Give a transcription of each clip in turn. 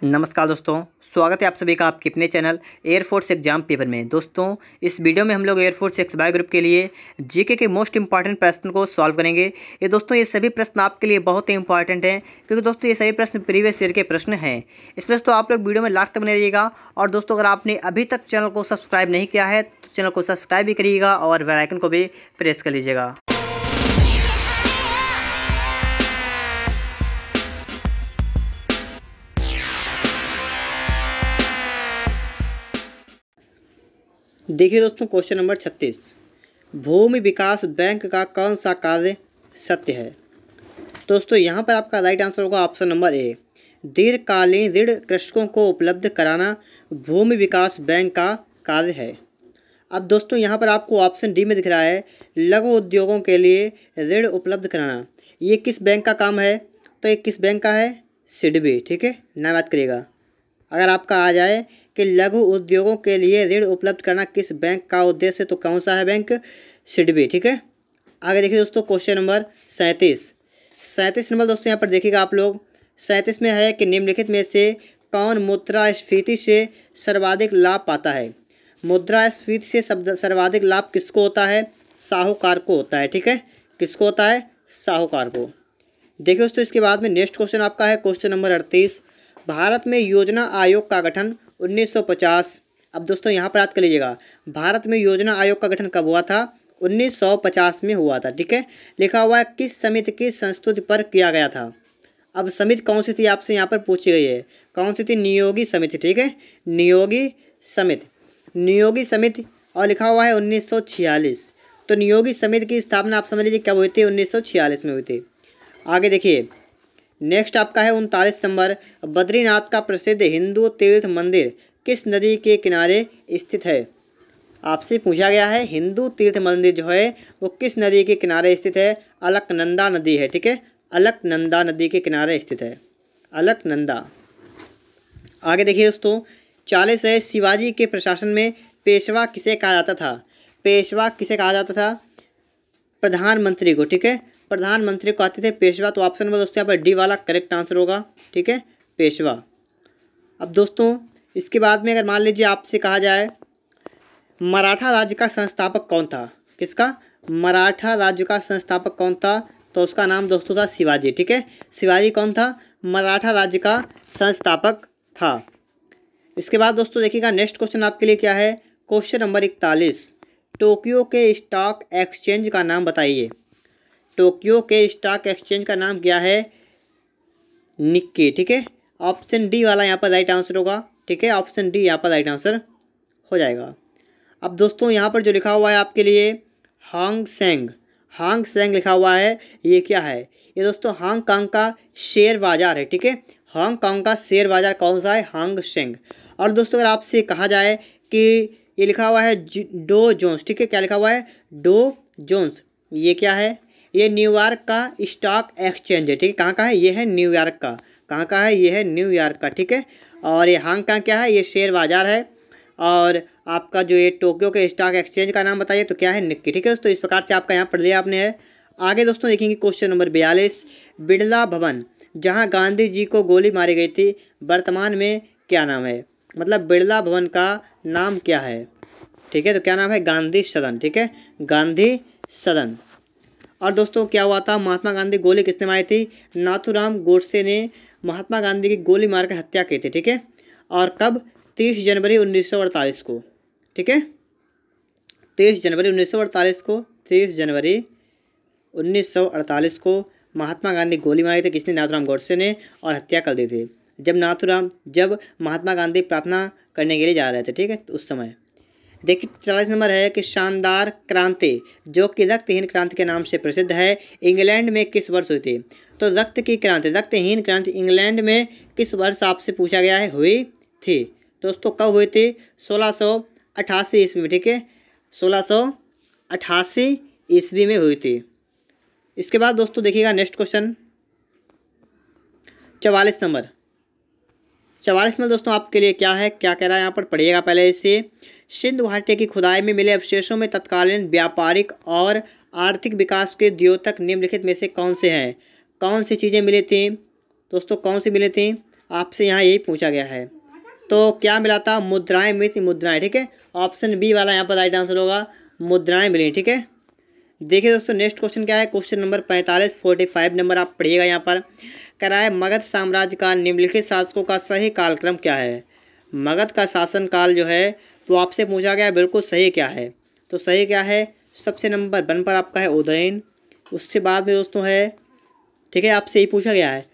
नमस्कार दोस्तों, स्वागत है आप सभी का आपके अपने चैनल एयरफोर्स एग्जाम पेपर में। दोस्तों, इस वीडियो में हम लोग एयरफोर्स एक्स-वाई ग्रुप के लिए जीके के मोस्ट इंपॉर्टेंट प्रश्न को सॉल्व करेंगे। ये सभी प्रश्न आपके लिए बहुत ही इंपॉर्टेंट हैं, क्योंकि दोस्तों ये सभी प्रश्न प्रीवियस ईयर के प्रश्न हैं। इसलिए दोस्तों आप लोग वीडियो में लास्ट तक बने रहिएगा। और दोस्तों, अगर आपने अभी तक चैनल को सब्सक्राइब नहीं किया है तो चैनल को सब्सक्राइब भी करिएगा और बेल आइकन को भी प्रेस कर लीजिएगा। देखिए दोस्तों, क्वेश्चन नंबर 36, भूमि विकास बैंक का कौन सा कार्य सत्य है। दोस्तों यहाँ पर आपका राइट आंसर होगा ऑप्शन नंबर ए, दीर्घकालीन ऋण कृषकों को उपलब्ध कराना भूमि विकास बैंक का कार्य है। अब दोस्तों यहाँ पर आपको ऑप्शन डी में दिख रहा है, लघु उद्योगों के लिए ऋण उपलब्ध कराना। ये किस बैंक का काम है? तो ये किस बैंक का है? सिडबी। ठीक है ना, बात करिएगा। अगर आपका आ जाए कि लघु उद्योगों के लिए ऋण उपलब्ध करना किस बैंक का उद्देश्य है, तो कौन सा है बैंक? सिडबी। ठीक है, आगे देखिए दोस्तों, क्वेश्चन नंबर 37 नंबर दोस्तों यहाँ पर देखिएगा आप लोग। 37 में है कि निम्नलिखित में से कौन मुद्रास्फीति से सर्वाधिक लाभ पाता है। मुद्रास्फीति से सर्वाधिक लाभ किसको होता है? साहूकार को होता है। ठीक है, किसको होता है? साहूकार को। देखिए दोस्तों, इसके बाद में नेक्स्ट क्वेश्चन आपका है क्वेश्चन नंबर 38, भारत में योजना आयोग का गठन 1950। अब दोस्तों यहाँ पर याद कर लीजिएगा, भारत में योजना आयोग का गठन कब हुआ था? 1950 में हुआ था। ठीक है, लिखा हुआ है किस समिति की संस्तुति पर किया गया था। अब समिति कौन सी थी आपसे यहाँ पर पूछी गई है, कौन सी थी? नियोगी समिति। ठीक है, नियोगी समिति और लिखा हुआ है 1946। तो नियोगी समिति की स्थापना आप समझ लीजिए कब हुई थी? 1946 में हुई थी। आगे देखिए, नेक्स्ट आपका है 39 नंबर, बद्रीनाथ का प्रसिद्ध हिंदू तीर्थ मंदिर किस नदी के किनारे स्थित है। आपसे पूछा गया है हिंदू तीर्थ मंदिर जो है वो किस नदी के किनारे स्थित है? अलकनंदा नदी है। ठीक है, अलकनंदा नदी के किनारे स्थित है, अलकनंदा। आगे देखिए दोस्तों, 40 है, शिवाजी के प्रशासन में पेशवा किसे कहा जाता था? पेशवा किसे कहा जाता था? प्रधानमंत्री को। ठीक है, प्रधानमंत्री को आते थे पेशवा। तो ऑप्शन नंबर दोस्तों यहाँ पर डी वाला करेक्ट आंसर होगा। ठीक है, पेशवा। अब दोस्तों इसके बाद में अगर मान लीजिए आपसे कहा जाए मराठा राज्य का संस्थापक कौन था? किसका? मराठा राज्य का संस्थापक कौन था? तो उसका नाम दोस्तों था शिवाजी। ठीक है, शिवाजी कौन था? मराठा राज्य का संस्थापक था। इसके बाद दोस्तों देखिएगा, नेक्स्ट क्वेश्चन आपके लिए क्या है? क्वेश्चन नंबर 41, टोक्यो के स्टॉक एक्सचेंज का नाम बताइए। टोक्यो के स्टॉक एक्सचेंज का नाम क्या है? निक्की। ठीक है, ऑप्शन डी वाला यहाँ पर राइट आंसर होगा। ठीक है, ऑप्शन डी यहाँ पर राइट आंसर हो जाएगा। अब दोस्तों यहाँ पर जो लिखा हुआ है आपके लिए हांग सेंग लिखा हुआ है, ये क्या है? ये दोस्तों हांगकांग का शेयर बाजार है। ठीक है, हांगकांग का शेयर बाजार कौन सा है? हांग सेंग। और दोस्तों अगर आपसे कहा जाए कि ये लिखा हुआ है डो जोन्स। ठीक है, क्या लिखा हुआ है? Dow Jones. ये क्या है? ये न्यूयॉर्क का स्टॉक एक्सचेंज है। ठीक है, कहाँ का है? ये है न्यूयॉर्क का। कहाँ का है? ये है न्यूयॉर्क का। ठीक है, और ये हांगकांग क्या है? ये शेयर बाजार है। और आपका जो ये टोक्यो के स्टॉक एक्सचेंज का नाम बताइए, तो क्या है? निक्की। ठीक है दोस्तों, इस प्रकार से आपका यहाँ पढ़ लिया आपने है। आगे दोस्तों देखेंगे क्वेश्चन नंबर 42, बिड़ला भवन जहाँ गांधी जी को गोली मारी गई थी वर्तमान में क्या नाम है? मतलब बिड़ला भवन का नाम क्या है? ठीक है, तो क्या नाम है? गांधी सदन। ठीक है, गांधी सदन। और दोस्तों क्या हुआ था? महात्मा गांधी गोली किसने मारी थी? नाथूराम गोडसे ने महात्मा गांधी की गोली मारकर हत्या की थी। ठीक है, और कब? 30 जनवरी 1948 को। ठीक है, 30 जनवरी 1948 को महात्मा गांधी गोली मारी थी। किसने? नाथूराम गोडसे ने, और हत्या कर दी थी जब महात्मा गांधी प्रार्थना करने के लिए जा रहे थे। ठीक है, तो उस समय। देखिए 40 नंबर है कि शानदार क्रांति जो कि रक्तहीन क्रांति के नाम से प्रसिद्ध है, इंग्लैंड में किस वर्ष हुई थी? तो रक्तहीन क्रांति इंग्लैंड में किस वर्ष आपसे पूछा गया है? हुई थी। दोस्तों कब हुई थी? 1688 ईस्वी में। ठीक है, 1688 ईस्वी में हुई थी। इसके बाद दोस्तों देखिएगा नेक्स्ट क्वेश्चन 44 नंबर दोस्तों आपके लिए क्या है? क्या कह रहा है यहाँ पर? पढ़िएगा पहले इसे। सिंधु घाटी की खुदाई में मिले अवशेषों में तत्कालीन व्यापारिक और आर्थिक विकास के द्योतक निम्नलिखित में से कौन से हैं? कौन सी चीज़ें मिली थी दोस्तों? कौन सी मिली थी? आपसे यहाँ यही पूछा गया है। तो क्या मिला था? मुद्राएं मिली थी, मुद्राएं। ठीक है, ऑप्शन बी वाला यहाँ पर राइट आंसर होगा, मुद्राएं मिली। ठीक है, देखिए दोस्तों नेक्स्ट क्वेश्चन क्या है, क्वेश्चन नंबर 45 45 नंबर आप पढ़िएगा। यहाँ पर कह रहा है मगध साम्राज्य का निम्नलिखित शासकों का सही कालक्रम क्या है। मगध का शासन काल जो है तो आपसे पूछा गया है, बिल्कुल सही क्या है? तो सही क्या है? सबसे नंबर 1 पर आपका है उदयन, उससे बाद में दोस्तों है, ठीक है, आपसे ही पूछा गया है,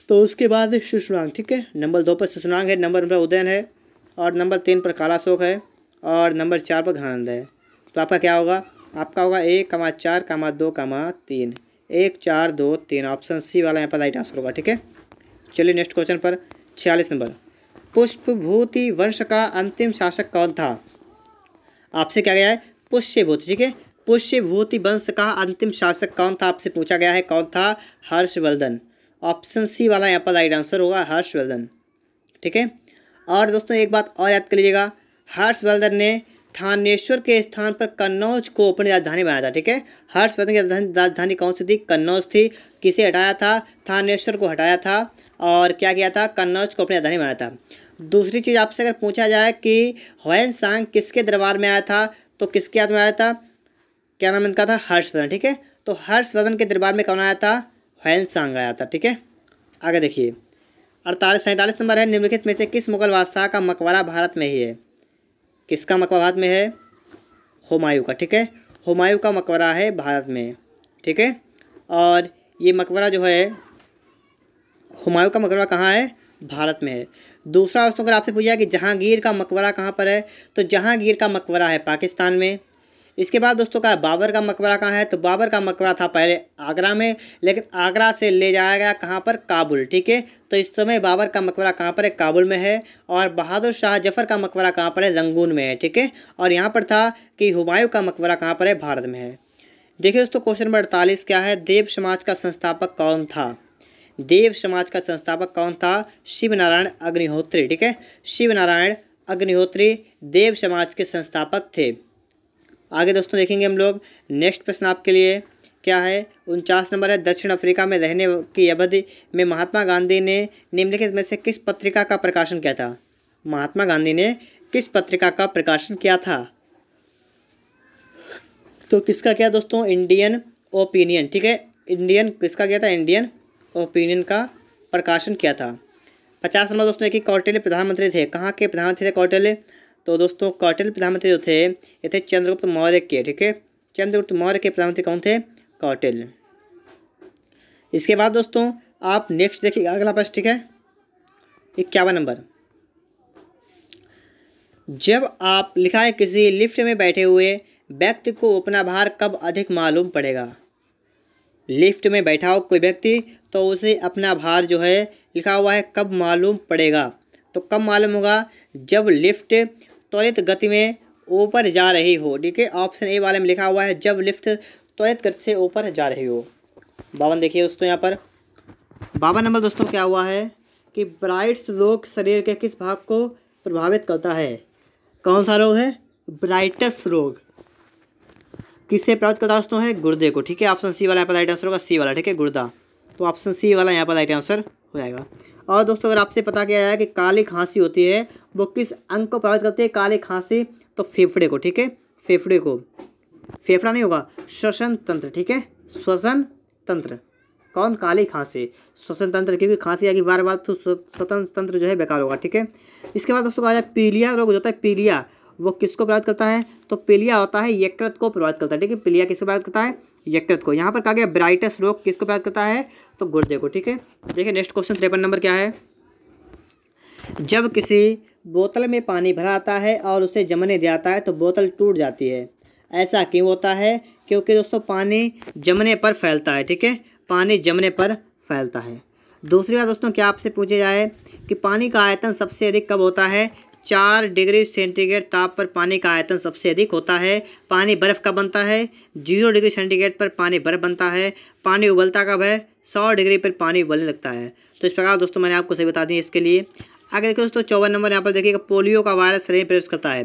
तो उसके बाद शिशुनाग। ठीक है, नंबर 2 पर शिशुनाग है, नंबर 1 पर उदयन है, और नंबर 3 पर कालाशोक है, और नंबर 4 पर घनानंद है। तो आपका क्या होगा? आपका होगा 1,4,2,3 1 4 2 3, ऑप्शन सी वाला यहाँ पर राइट आंसर होगा। ठीक है, चलिए नेक्स्ट क्वेश्चन पर 46 नंबर, पुष्पभूति वंश का अंतिम शासक कौन था? आपसे क्या गया है? पुष्यभूति। ठीक है, पुष्यभूति वंश का अंतिम शासक कौन था आपसे पूछा गया है, कौन था? हर्षवर्धन। ऑप्शन सी वाला यहाँ पर राइट आंसर होगा, हर्षवर्धन। ठीक है, और दोस्तों एक बात और याद कर लीजिएगा, हर्षवर्धन ने थानेश्वर के स्थान पर कन्नौज को अपनी राजधानी बनाया था। ठीक है, हर्षवर्धन की राजधानी कौन सी थी? कन्नौज थी। किसे हटाया था? थानेश्वर को हटाया था, और क्या किया था? कन्नौज को अपनी राजधानी बनाया था। दूसरी चीज़ आपसे अगर पूछा जाए कि ह्वेन-सांग किसके दरबार में आया था, तो किसके हाथ में आया था? क्या नाम इनका था? हर्षवर्धन। ठीक है, तो हर्षवर्धन के दरबार में कौन आया था? ह्वेन-सांग आया था। ठीक है, आगे देखिए 47 नंबर है, निम्नलिखित में से किस मुगल बादशाह का मकबरा भारत में ही है? किसका मकबरा भारत में है? हुमायूं का। ठीक है, हुमायूं का मकबरा है भारत में। ठीक है, और ये मकबरा जो है हुमायूं का मकबरा कहाँ है? भारत में है। दूसरा दोस्तों अगर आपसे पूछा कि जहांगीर का मकबरा कहाँ पर है, तो जहांगीर का मकबरा है पाकिस्तान में। इसके बाद दोस्तों का बाबर का मकबरा कहाँ है, तो बाबर का मकबरा था पहले आगरा में, लेकिन आगरा से ले जाया गया कहाँ पर? काबुल। ठीक है, तो इस समय बाबर का मकबरा कहाँ पर है? काबुल में है। और बहादुर शाह जफर का मकबरा कहाँ पर है? रंगून में है। ठीक है, और यहाँ पर था कि हुमायूं का मकबरा कहाँ पर है? भारत में है। देखिए दोस्तों क्वेश्चन नंबर 48 क्या है, देव समाज का संस्थापक कौन था? देव समाज का संस्थापक कौन था? शिव नारायण अग्निहोत्री। ठीक है, शिव नारायण अग्निहोत्री देव समाज के संस्थापक थे। आगे दोस्तों देखेंगे हम लोग, नेक्स्ट प्रश्न आपके लिए क्या है, 49 नंबर है, दक्षिण अफ्रीका में रहने की अवधि में महात्मा गांधी ने निम्नलिखित में से किस पत्रिका का प्रकाशन किया था? महात्मा गांधी ने किस पत्रिका का प्रकाशन किया था? तो किसका किया दोस्तों? Indian opinion. ठीक है, इंडियन किसका किया था? इंडियन ओपिनियन का प्रकाशन किया था। 50 नंबर दोस्तों देखिए, कौटिल्य प्रधानमंत्री थे, कहाँ के प्रधानमंत्री थे कौटिल्य? तो दोस्तों कौटिल्य प्रधानमंत्री जो थे ये थे चंद्रगुप्त मौर्य के। ठीक है, चंद्रगुप्त मौर्य के प्रधानमंत्री कौन थे? कौटिल्य। इसके बाद दोस्तों आप नेक्स्ट देखिए अगला प्रश्न। ठीक है, 51 नंबर, जब आप लिखा है किसी लिफ्ट में बैठे हुए व्यक्ति को अपना भार कब अधिक मालूम पड़ेगा? लिफ्ट में बैठा हो कोई व्यक्ति तो उसे अपना भार जो है लिखा हुआ है कब मालूम पड़ेगा? तो कब मालूम होगा? जब लिफ्ट त्वरित गति में ऊपर जा रही हो। ठीक है, ऑप्शन ए वाले में लिखा हुआ है जब लिफ्ट त्वरित गति से ऊपर जा रही हो। 52 देखिए दोस्तों यहाँ पर 52 नंबर दोस्तों क्या हुआ है कि ब्राइट्स रोग शरीर के किस भाग को प्रभावित करता है? कौन सा रोग है? ब्राइटस रोग किससे प्रभावित करता है दोस्तों? है गुर्दे को। ठीक है, ऑप्शन सी वाला यहाँ पर राइट आंसर होगा, सी वाला। ठीक है, गुर्दा। तो ऑप्शन सी वाला यहाँ पर राइट आंसर हो जाएगा। और दोस्तों अगर आपसे पता गया है कि काली खांसी होती है वो किस अंग को प्रभावित करती है? काली खांसी तो फेफड़े को। ठीक है, फेफड़े को, फेफड़ा नहीं होगा, श्वसन तंत्र। ठीक है, श्वसन तंत्र। कौन? काली खांसी, श्वसन तंत्र, क्योंकि खांसी आएगी बार बार तो श्वसन तंत्र जो है बेकार होगा। ठीक है, इसके बाद दोस्तों कहा जाए पीलिया रोग जो होता है, पीलिया वो किसको प्रभावित करता है? तो पीलिया होता है यकृत को प्रभावित करता है। ठीक है, पीलिया किसको प्रभावित करता है? यकृत को। यहाँ पर कहा गया ब्राइटस रोग किसको प्रभावित करता है? तो गुर्दे को। ठीक है, देखिए नेक्स्ट क्वेश्चन 53 नंबर क्या है, जब किसी बोतल में पानी भरा आता है और उसे जमने दिया जाता है तो बोतल टूट जाती है, ऐसा क्यों होता है? क्योंकि दोस्तों पानी जमने पर फैलता है। ठीक है, पानी जमने पर फैलता है। दूसरी बात दोस्तों क्या आपसे पूछे जाए कि पानी का आयतन सबसे अधिक कब होता है? 4 डिग्री सेंटीग्रेड ताप पर पानी का आयतन सबसे अधिक होता है। पानी बर्फ़ कब बनता है? 0 डिग्री सेंटीग्रेड पर पानी बर्फ़ बनता है। पानी उबलता कब है? 100 डिग्री पर पानी उबलने लगता है। तो इस प्रकार दोस्तों मैंने आपको सही बता दी इसके लिए। आगे देखिए दोस्तों 54 नंबर यहाँ पर देखिएगा, पोलियो का वायरस शरीर में प्रवेश करता है।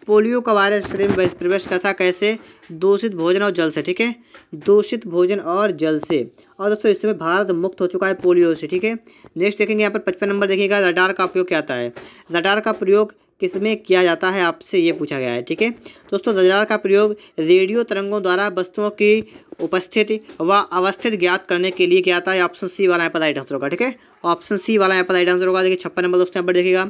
पोलियो का वायरस शरीर में प्रवेश करता कैसे? दूषित भोजन और जल से, ठीक है, दूषित भोजन और जल से। और दोस्तों इसमें भारत मुक्त हो चुका है पोलियो से, ठीक है। नेक्स्ट देखेंगे यहाँ पर 55 नंबर देखिएगा, रडार का उपयोग क्या आता है? रडार का प्रयोग किसमें किया जाता है, आपसे ये पूछा गया है, ठीक है। दोस्तों रडार का प्रयोग रेडियो तरंगों द्वारा वस्तुओं की उपस्थिति व अवस्थित ज्ञात करने के लिए किया जाता है। ऑप्शन सी वाला यहाँ पर राइट आंसर होगा, ठीक है, ऑप्शन सी वाला यहाँ पर राइट आंसर होगा। देखिए 56 नंबर दोस्तों यहाँ पर देखिएगा,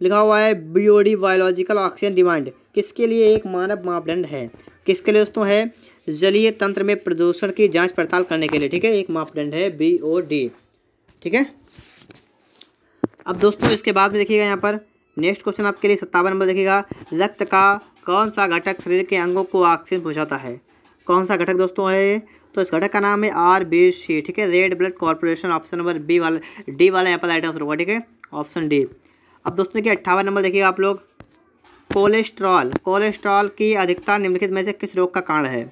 लिखा हुआ है बीओडी बायोलॉजिकल ऑक्सीजन डिमांड किसके लिए एक मानव मापदंड है? किसके लिए दोस्तों है? जलीय तंत्र में प्रदूषण की जांच पड़ताल करने के लिए, ठीक है, एक मापदंड है बीओडी, ठीक है। अब दोस्तों इसके बाद में देखिएगा यहाँ पर नेक्स्ट क्वेश्चन आपके लिए 57 नंबर देखिएगा, रक्त का कौन सा घटक शरीर के अंगों को ऑक्सीजन पहुँचाता है? कौन सा घटक दोस्तों है? तो इस घटक का नाम है RBC, ठीक है, red blood corporation. Option number D वाला यहाँ पर राइट आंसर होगा, ठीक है, ऑप्शन डी। अब दोस्तों देखिए 58 नंबर देखिएगा आप लोग, कोलेस्ट्रॉल की अधिकता निम्नलिखित में से किस रोग का कारण है?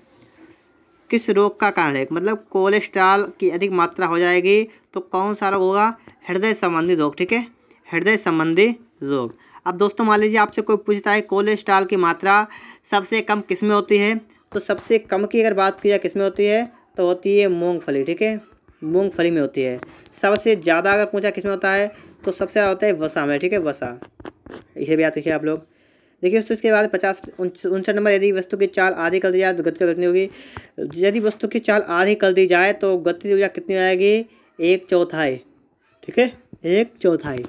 किस रोग का कारण है? मतलब कोलेस्ट्रॉल की अधिक मात्रा हो जाएगी तो कौन सा रोग होगा? हृदय संबंधी रोग, ठीक है, हृदय संबंधी रोग। अब दोस्तों मान लीजिए आपसे कोई पूछता है कोलेस्ट्रॉल की मात्रा सबसे कम किस में होती है, तो सबसे कम की अगर बात की जाए किस में होती है, तो होती है मूंगफली, ठीक है, मूंगफली में होती है। सबसे ज़्यादा अगर पूछा किस में होता है, तो सबसे ज़्यादा होता है वसा में, ठीक है, वसा, इसे भी याद रखिए आप लोग। देखिए दोस्तों इसके बाद 59 नंबर, यदि वस्तु की चाल आधी कर दी जाए तो गति कितनी होगी? यदि वस्तु की चाल आधी कर दी जाए तो गति ऊर्जा कितनी आएगी? 1/4, ठीक है, 1/4।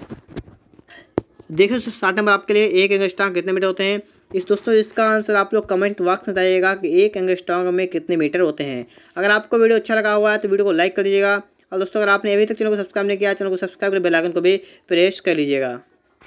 देखिए 60 नंबर आपके लिए, एक एंगस्ट्रॉम कितने मीटर होते हैं? इस दोस्तों इसका आंसर आप लोग कमेंट बॉक्स में बताइएगा कि एक एंगस्ट्रॉम में कितने मीटर होते हैं। अगर आपको वीडियो अच्छा लगा हुआ है तो वीडियो को लाइक कर दीजिएगा, और दोस्तों अगर आपने अभी तक चैनल को सब्सक्राइब नहीं किया, चैनल को सब्सक्राइब कर बेल आइकन को भी प्रेस कर लीजिएगा।